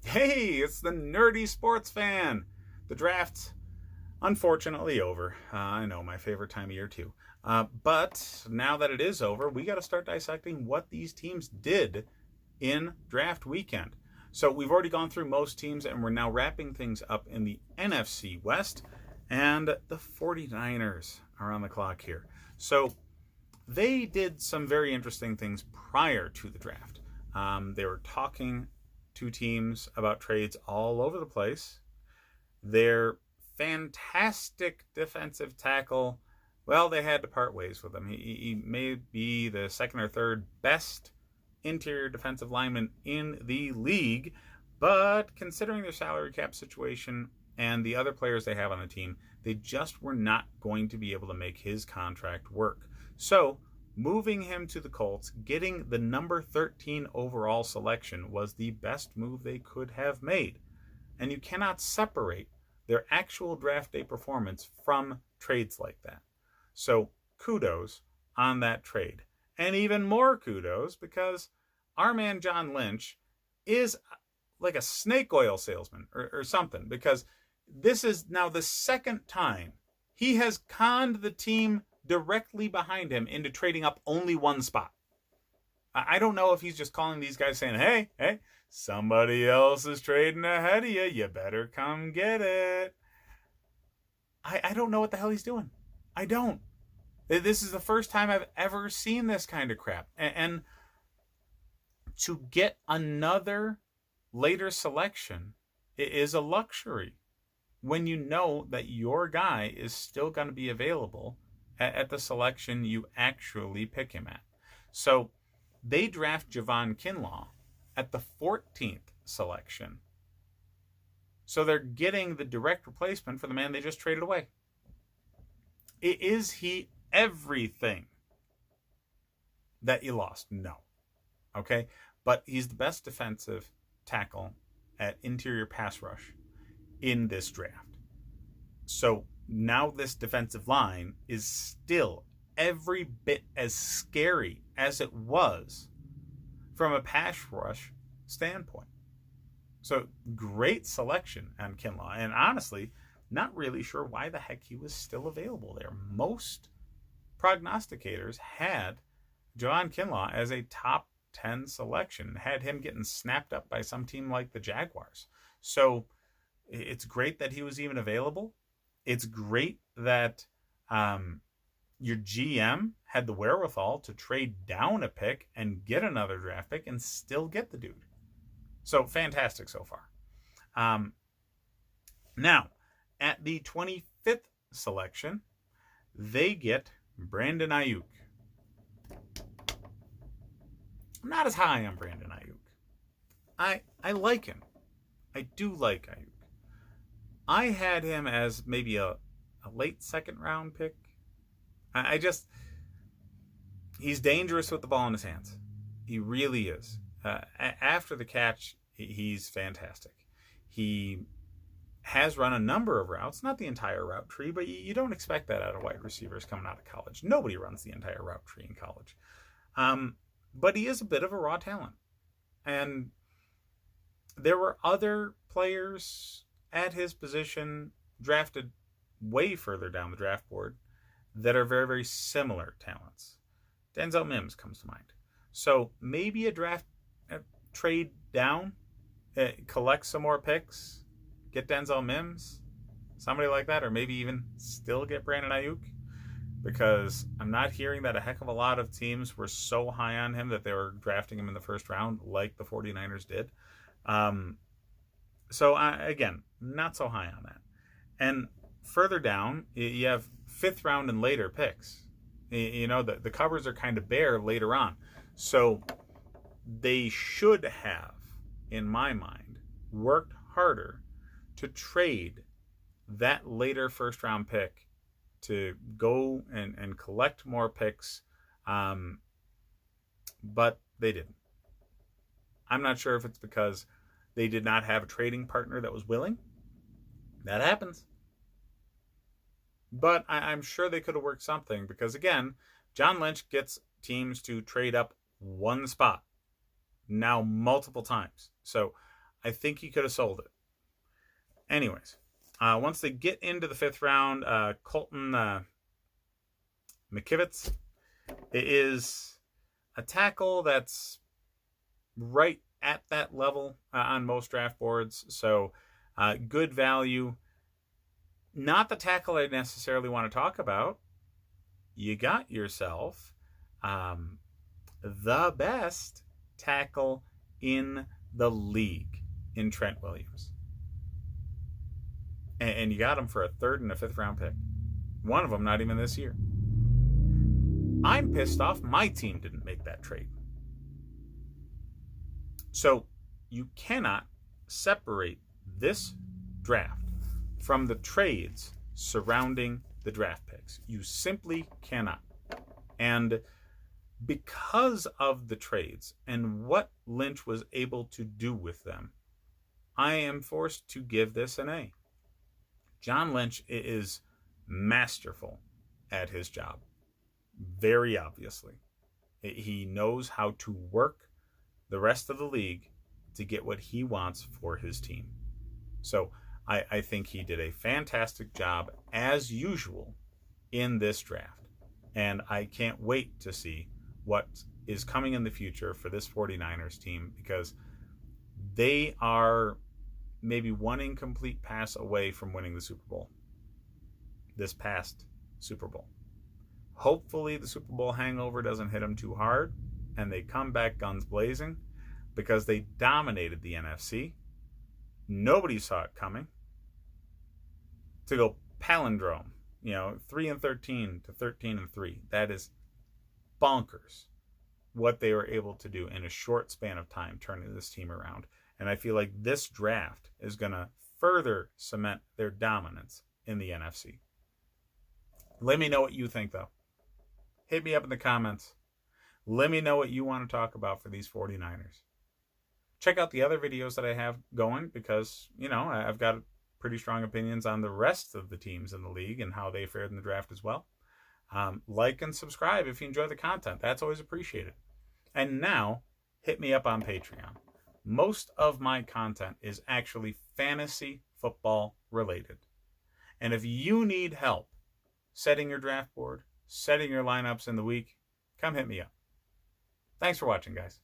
Hey, it's the nerdy sports fan. The draft's unfortunately over. I know, my favorite time of year too. But now that it is over, we got to start dissecting what these teams did in draft weekend. So we've already gone through most teams, and we're now wrapping things up in the NFC West. And the 49ers are on the clock here. So they did some very interesting things prior to the draft. They were talking to teams about trades all over the place. Their fantastic defensive tackle, well, they had to part ways with him. He may be the second or third best interior defensive lineman in the league, but considering their salary cap situation and the other players they have on the team, they just were not going to be able to make his contract work. So moving him to the Colts, getting the number 13 overall selection, was the best move they could have made. And you cannot separate their actual draft day performance from trades like that. So kudos on that trade. And even more kudos because our man John Lynch is like a snake oil salesman or something, because this is now the second time he has conned the team directly behind him into trading up only one spot. I don't know if he's just calling these guys saying, hey, somebody else is trading ahead of you. You better come get it. I don't know what the hell he's doing. I don't. This is the first time I've ever seen this kind of crap. And to get another later selection is a luxury when you know that your guy is still going to be available at the selection you actually pick him at. So they draft Javon Kinlaw at the 14th selection. So they're getting the direct replacement for the man they just traded away. Is he everything that you lost? No. Okay? But he's the best defensive tackle at interior pass rush in this draft. So now this defensive line is still every bit as scary as it was from a pass rush standpoint. So great selection on Kinlaw. And honestly, not really sure why the heck he was still available there. Most prognosticators had Javon Kinlaw as a top 10 selection, had him getting snapped up by some team like the Jaguars. So it's great that he was even available. It's great that your GM had the wherewithal to trade down a pick and get another draft pick and still get the dude. So fantastic so far. Now, at the 25th selection, they get Brandon Aiyuk. I'm not as high on Brandon Aiyuk. I like him. I do like Aiyuk. I had him as maybe a late second round pick. He's dangerous with the ball in his hands. He really is. After the catch, he's fantastic. He has run a number of routes, not the entire route tree, but you don't expect that out of wide receivers coming out of college. Nobody runs the entire route tree in college. But he is a bit of a raw talent. And there were other players at his position drafted way further down the draft board that are very, very similar talents. Denzel Mims comes to mind. So maybe a trade down, collect some more picks, get Denzel Mims, somebody like that, or maybe even still get Brandon Aiyuk, because I'm not hearing that a heck of a lot of teams were so high on him that they were drafting him in the first round like the 49ers did. Again, not so high on that. And further down, you have fifth round and later picks. You know, the covers are kind of bare later on. So they should have, in my mind, worked harder to trade that later first round pick to go and collect more picks. But they didn't. I'm not sure if it's because they did not have a trading partner that was willing. That happens. But I'm sure they could have worked something, because, again, John Lynch gets teams to trade up one spot now multiple times. So I think he could have sold it. Anyways, once they get into the 5th round, Colton McKivitz is a tackle that's right at that level on most draft boards. So good value. Not the tackle I necessarily want to talk about. You got yourself the best tackle in the league in Trent Williams. And you got him for a 3rd and a 5th round pick. One of them not even this year. I'm pissed off my team didn't make that trade. So you cannot separate this draft from the trades surrounding the draft picks. You simply cannot. And because of the trades and what Lynch was able to do with them, I am forced to give this an A. John Lynch is masterful at his job. Very obviously. He knows how to work the rest of the league to get what he wants for his team. So I think he did a fantastic job, as usual, in this draft. And I can't wait to see what is coming in the future for this 49ers team, because they are maybe one incomplete pass away from winning the Super Bowl. This past Super Bowl. Hopefully the Super Bowl hangover doesn't hit them too hard and they come back guns blazing, because they dominated the NFC. Nobody saw it coming. To go palindrome, 3-13 to 13-3. That is bonkers what they were able to do in a short span of time, turning this team around. And I feel like this draft is going to further cement their dominance in the NFC. Let me know what you think, though. Hit me up in the comments. Let me know what you want to talk about for these 49ers. Check out the other videos that I have going, because, I've got pretty strong opinions on the rest of the teams in the league and how they fared in the draft as well. Like and subscribe if you enjoy the content. That's always appreciated. And now, hit me up on Patreon. Most of my content is actually fantasy football related. And if you need help setting your draft board, setting your lineups in the week, come hit me up. Thanks for watching, guys.